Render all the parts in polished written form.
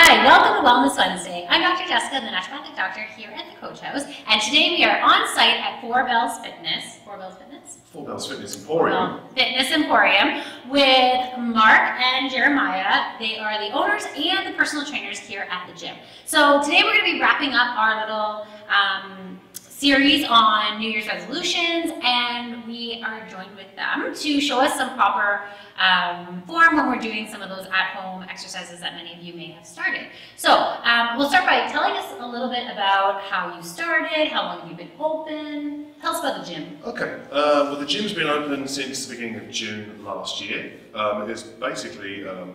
Hi, welcome to Wellness Wednesday. I'm Dr. Jessica, the naturopathic doctor here at the Coach House, and today we are on site at Four Bells Fitness. Four Bells Fitness Emporium with Mark and Jeremiah. They are the owners and the personal trainers here at the gym. So today we're going to be wrapping up our little series on New Year's resolutions, and we are joined with them to show us some proper form when we're doing some of those at-home exercises that many of you may have started. So we'll start by telling us a little bit about how you started, how long have you been open. Tell us about the gym. Okay, well the gym's been open since the beginning of June last year. It is basically a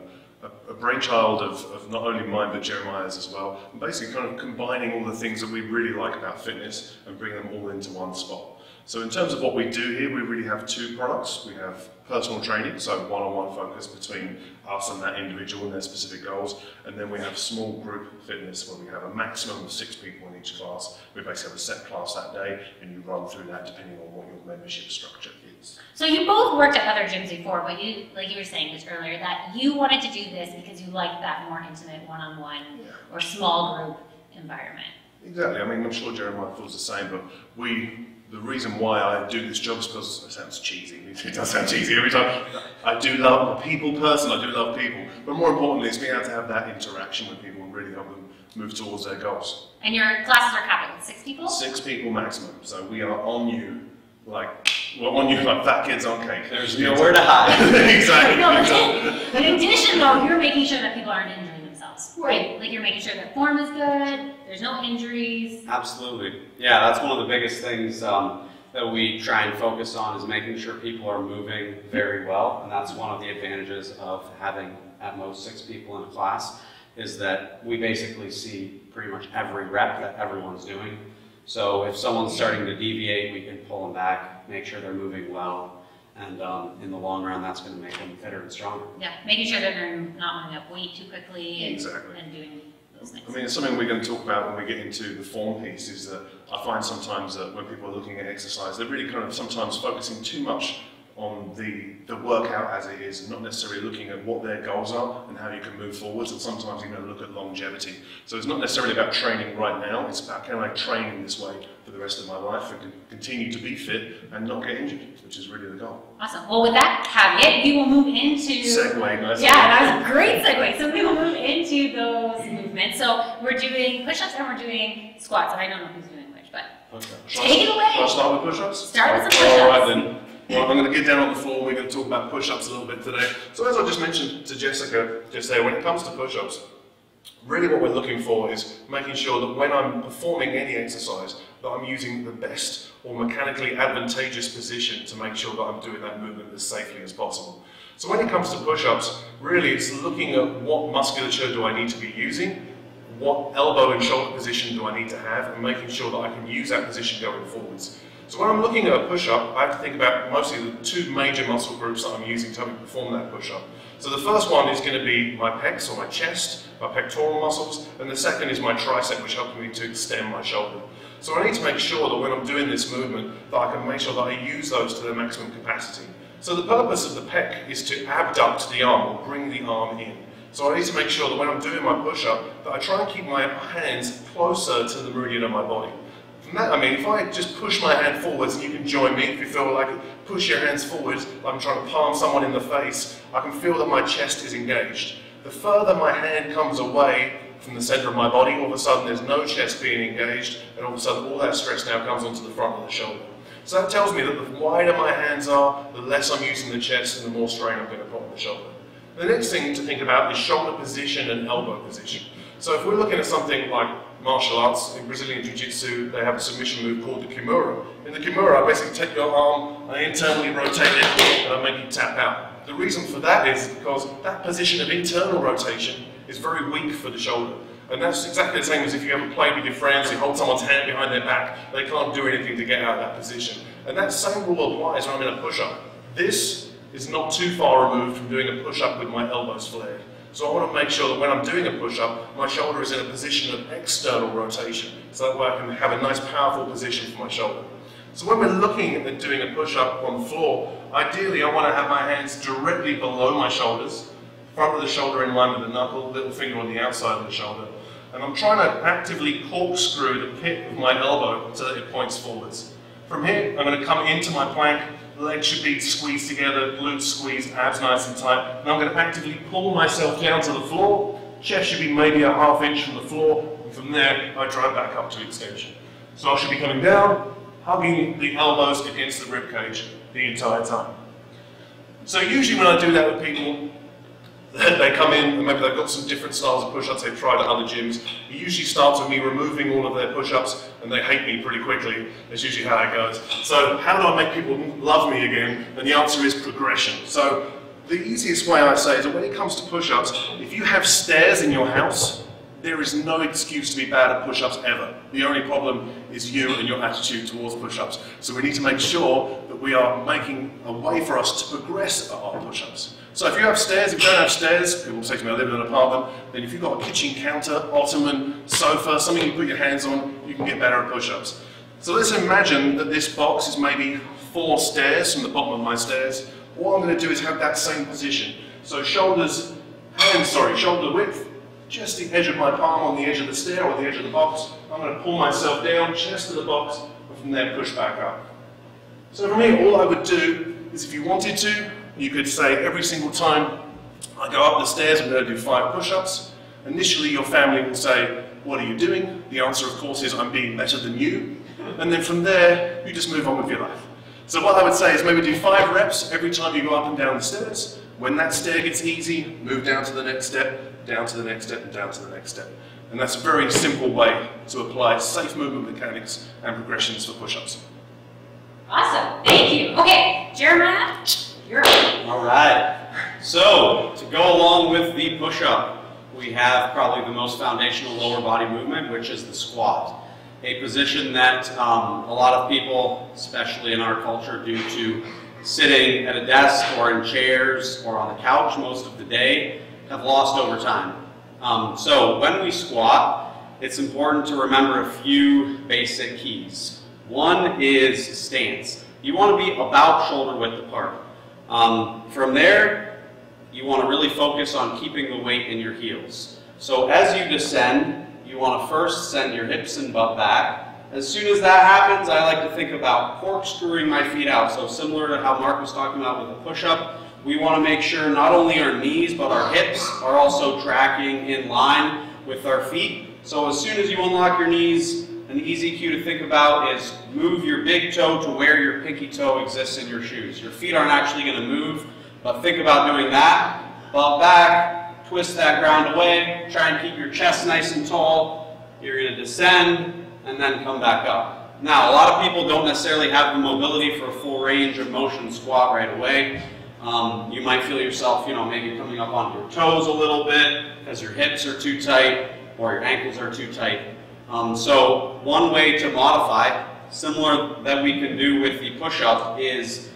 brainchild of not only mine but Jeremiah's as well, and basically kind of combining all the things that we really like about fitness and bringing them all into one spot. So in terms of what we do here, we really have two products. We have personal training, so one-on-one focus between us and that individual and their specific goals, and then we have small group fitness where we have a maximum of 6 people in each class. We basically have a set class that day and you run through that depending on what your membership structure is. So you both worked at other gyms before, but you, like you were saying just earlier, that you wanted to do this because you like that more intimate one-on-one or small group environment. Exactly. I mean, I'm sure Jeremiah feels the same, but the reason why I do this job is because it sounds cheesy. It does sound cheesy every time. I do love a people person. I do love people, but more importantly, it's being able to have that interaction with people and really help them move towards their goals. And your classes are capped at 6 people? 6 people maximum. So we are on you like fat kids on cake. There's nowhere to hide. Exactly. No, that's it. In addition, though, you're making sure that people aren't injuring themselves, right? Like you're making sure that form is good, there's no injuries. Absolutely. Yeah, that's one of the biggest things that we try and focus on is making sure people are moving very well, and that's one of the advantages of having at most 6 people in a class, is that we basically see pretty much every rep that everyone's doing. So if someone's starting to deviate, we can pull them back, make sure they're moving well, and in the long run, that's going to make them fitter and stronger. Yeah, making sure that they're not running up weight too quickly and, exactly. and doing those things. I mean, it's something we're going to talk about when we get into the form piece, is that I find sometimes that when people are looking at exercise, they're really kind of sometimes focusing too much on the workout as it is, and not necessarily looking at what their goals are and how you can move forwards, and sometimes you look at longevity. So it's not necessarily about training right now, it's about can I train in this way for the rest of my life and continue to be fit and not get injured, which is really the goal. Awesome. Well, with that caveat, we will move into... Segue, nice. Yeah, that was a great segue. So we will move into those movements. So we're doing push-ups and we're doing squats, and I don't know who's doing which, but take it away. Shall I start with push-ups? Start with some push-ups. All right then. Well, I'm going to get down on the floor and we're going to talk about push-ups a little bit today. So as I just mentioned to Jessica just there, when it comes to push-ups, really what we're looking for is making sure that when I'm performing any exercise, that I'm using the best or mechanically advantageous position to make sure that I'm doing that movement as safely as possible. So when it comes to push-ups, really it's looking at what musculature do I need to be using, what elbow and shoulder position do I need to have, and making sure that I can use that position going forwards. So when I'm looking at a push-up, I have to think about mostly the 2 major muscle groups that I'm using to help me perform that push-up. So the first one is going to be my pecs or my chest, my pectoral muscles, and the second is my tricep, which helps me to extend my shoulder. So I need to make sure that when I'm doing this movement, that I can make sure that I use those to their maximum capacity. So the purpose of the pec is to abduct the arm, or bring the arm in. So I need to make sure that when I'm doing my push-up, that I try and keep my hands closer to the meridian of my body. From that, I mean, if I just push my hand forwards, and you can join me if you feel like push your hands forwards, like I'm trying to palm someone in the face, I can feel that my chest is engaged. The further my hand comes away from the center of my body, all of a sudden there's no chest being engaged, and all of a sudden all that stress now comes onto the front of the shoulder. So that tells me that the wider my hands are, the less I'm using the chest and the more strain I'm going to put on the shoulder. The next thing to think about is shoulder position and elbow position. So if we're looking at something like martial arts, in Brazilian Jiu-Jitsu, they have a submission move called the Kimura. In the Kimura, I basically take your arm, I internally rotate it, and I make you tap out. The reason for that is because that position of internal rotation is very weak for the shoulder. And that's exactly the same as if you haven't played with your friends, you hold someone's hand behind their back, they can't do anything to get out of that position. And that same rule applies when I'm in a push-up. This is not too far removed from doing a push-up with my elbows flared. So I want to make sure that when I'm doing a push-up, my shoulder is in a position of external rotation, so that way I can have a nice powerful position for my shoulder. So when we're looking at doing a push-up on the floor, ideally I want to have my hands directly below my shoulders, front of the shoulder in line with the knuckle, little finger on the outside of the shoulder. And I'm trying to actively corkscrew the pit of my elbow so that it points forwards. From here, I'm going to come into my plank, legs should be squeezed together, glutes squeezed, abs nice and tight, and I'm going to actively pull myself down to the floor. Chest should be maybe a ½ inch from the floor, and from there, I drive back up to extension. So I should be coming down, hugging the elbows against the rib cage the entire time. So usually when I do that with people, they come in and maybe they've got some different styles of push-ups they've tried at other gyms. It usually starts with me removing all of their push-ups and they hate me pretty quickly. That's usually how it goes. So how do I make people love me again? And the answer is progression. So the easiest way I say is that when it comes to push-ups, if you have stairs in your house, there is no excuse to be bad at push-ups ever. The only problem is you and your attitude towards push-ups. So we need to make sure that we are making a way for us to progress at our push-ups. So if you have stairs, if you don't have stairs, people say to me, I live in an apartment, then if you've got a kitchen counter, ottoman, sofa, something you can put your hands on, you can get better at push-ups. So let's imagine that this box is maybe 4 stairs from the bottom of my stairs. All I'm going to do is have that same position. So shoulder width, just the edge of my palm on the edge of the stair or the edge of the box. I'm going to pull myself down, chest to the box, and from there push back up. So from here, all I would do is if you wanted to, you could say every single time I go up the stairs, I'm going to do 5 push-ups. Initially, your family will say, what are you doing? The answer, of course, is I'm being better than you. And then from there, you just move on with your life. So what I would say is maybe do 5 reps every time you go up and down the stairs. When that stair gets easy, move down to the next step, down to the next step, and down to the next step. And that's a very simple way to apply safe movement mechanics and progressions for push-ups. Awesome, thank you. Okay, Jeremiah, you're up. All right. So to go along with the push-up, we have probably the most foundational lower body movement, which is the squat. A position that a lot of people, especially in our culture, due to sitting at a desk or in chairs or on the couch most of the day, have lost over time. So when we squat, it's important to remember a few basic keys. One is stance. You want to be about shoulder width apart. From there, you want to really focus on keeping the weight in your heels. So as you descend, you want to first send your hips and butt back. As soon as that happens, I like to think about corkscrewing my feet out. So similar to how Mark was talking about with the push-up, we want to make sure not only our knees, but our hips are also tracking in line with our feet. So as soon as you unlock your knees, an easy cue to think about is move your big toe to where your pinky toe exists in your shoes. Your feet aren't actually going to move, but think about doing that. Butt back, twist that ground away, try and keep your chest nice and tall. You're going to descend and then come back up. Now, a lot of people don't necessarily have the mobility for a full range of motion squat right away. You might feel yourself, maybe coming up on your toes a little bit because your hips are too tight or your ankles are too tight. So one way to modify, similar that we can do with the push-up, is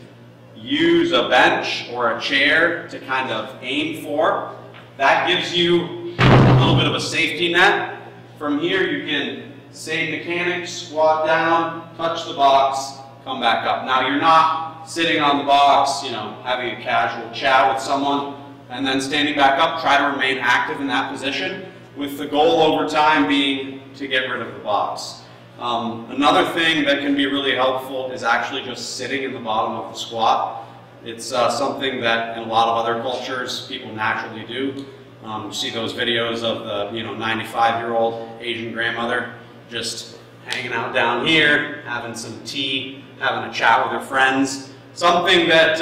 use a bench or a chair to kind of aim for. That gives you a little bit of a safety net. From here you can save mechanics, squat down, touch the box, come back up. Now you're not sitting on the box, having a casual chat with someone and then standing back up. Try to remain active in that position with the goal over time being to get rid of the box. Another thing that can be really helpful is actually just sitting in the bottom of the squat. It's something that in a lot of other cultures people naturally do. You see those videos of the 95-year-old Asian grandmother just hanging out down here, having some tea, having a chat with her friends. Something that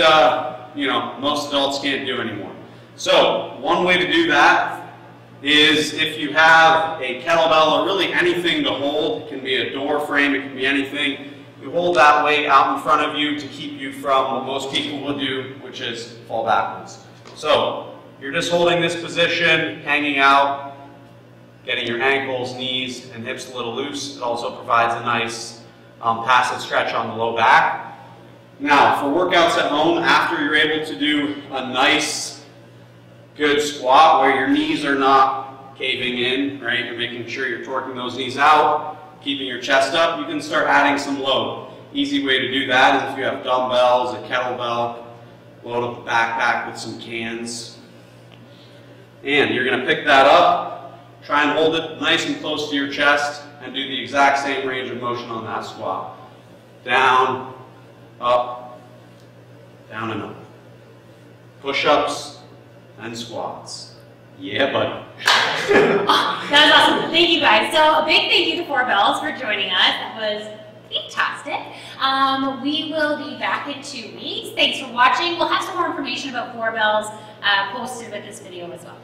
most adults can't do anymore. So one way to do that is if you have a kettlebell or really anything to hold, it can be a door frame, it can be anything, you hold that weight out in front of you to keep you from what most people will do, which is fall backwards. So you're just holding this position, hanging out, getting your ankles, knees, and hips a little loose. It also provides a nice passive stretch on the low back. Now, for workouts at home, after you're able to do a nice, good squat where your knees are not caving in, right? You're making sure you're torquing those knees out, keeping your chest up. You can start adding some load. Easy way to do that is if you have dumbbells, a kettlebell, load up the backpack with some cans. And you're going to pick that up, try and hold it nice and close to your chest, and do the exact same range of motion on that squat. Down, up, down and up. Push-ups and squats. Yeah, buddy. Oh, that was awesome. Thank you guys. So a big thank you to Four Bells for joining us. That was fantastic. We will be back in 2 weeks. Thanks for watching. We'll have some more information about Four Bells posted with this video as well.